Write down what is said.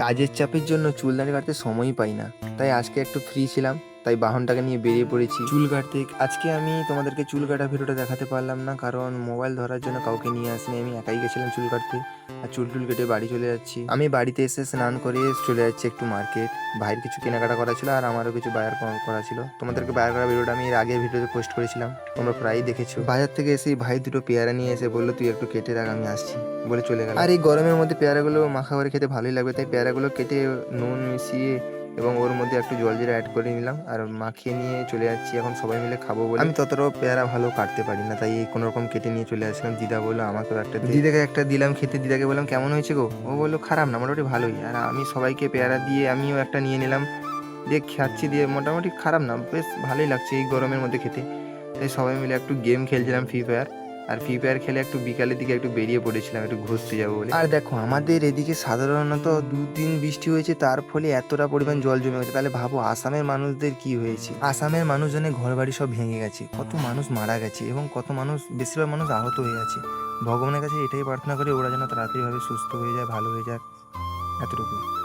কাজের চাপের জন্য চুলদাড়ি কাটতে সময়ই পাই না, তাই আজকে একটু ফ্রি ছিলাম, তাই বাহনটাকে নিয়ে বেরিয়ে পড়েছি চুল কাটতে। আজকে আমি তোমাদেরকে চুল কাটা ভিডিওটা দেখাতে পারলাম না, কারণ মোবাইল ধরার জন্য কাউকে নিয়ে আসিনি, আমি একাই গেছিলাম চুল কাটতে। আর চুল টুল কেটে বাড়ি চলে যাচ্ছি। আমি বাড়িতে এসে স্নান করে চলে যাচ্ছি একটু মার্কেট। ভাইয়ের কিছু কেনাকাটা করা ছিল আর আমারও কিছু বায়ার করা ছিল। তোমাদেরকে বায়ার করা ভিডিওটা আমি এর আগের ভিডিওতে পোস্ট করেছিলাম, তোমরা প্রায়ই দেখেছো। বাজার থেকে এসে ভাই দুটো পেয়ারা নিয়ে এসে বললো তুই একটু কেটে রাখ, আমি আসছি বলে চলে গেল। আর এই গরমের মধ্যে পেয়ারাগুলো মাখা করে খেতে ভালোই লাগবে, তাই পেয়ারাগুলো কেটে নুন মিশিয়ে এবং ওর মধ্যে একটু জল জিরা অ্যাড করে নিলাম আর মাখিয়ে নিয়ে চলে যাচ্ছি। এখন সবাই মিলে খাবো বলে। আমি ততটাও পেয়ারা ভালো কাটতে পারি না, তাই এই কোনো রকম কেটে নিয়ে চলে আসলাম। দিদা বললো আমাকেও একটা দে। দিদাকে একটা দিলাম খেতে। দিদাকে বললাম কেমন হয়েছে গো? ও বললো খারাপ না, মোটামুটি ভালোই। আর আমি সবাইকে পেয়ারা দিয়ে আমিও একটা নিয়ে নিলাম, দিয়ে খাচ্ছি, দিয়ে মোটামুটি খারাপ না, বেশ ভালোই লাগছে এই গরমের মধ্যে খেতে। তাই সবাই মিলে একটু গেম খেলছিলাম, ফ্রি ফায়ার। আর ফ্রি ফায়ার খেলে একটু বিকালের দিকে একটু বেরিয়ে পড়েছিলাম একটু ঘুরতে যাবো বলে। আর দেখো আমাদের এদিকে সাধারণত 2 দিন বৃষ্টি হয়েছে, তার ফলে এতটা পরিমাণ জল জমে গেছে। তাহলে ভাবো আসামের মানুষদের কি হয়েছে। আসামের মানুষজনের ঘর বাড়ি সব ভেঙে গেছে, কত মানুষ মারা গেছে এবং কত মানুষ, বেশিরভাগ মানুষ আহত হয়ে আছে। ভগবানের কাছে এটাই প্রার্থনা করি ওরা যেন তাড়াতাড়িভাবে সুস্থ হয়ে যায়, ভালো হয়ে যায়, এতটুকুই।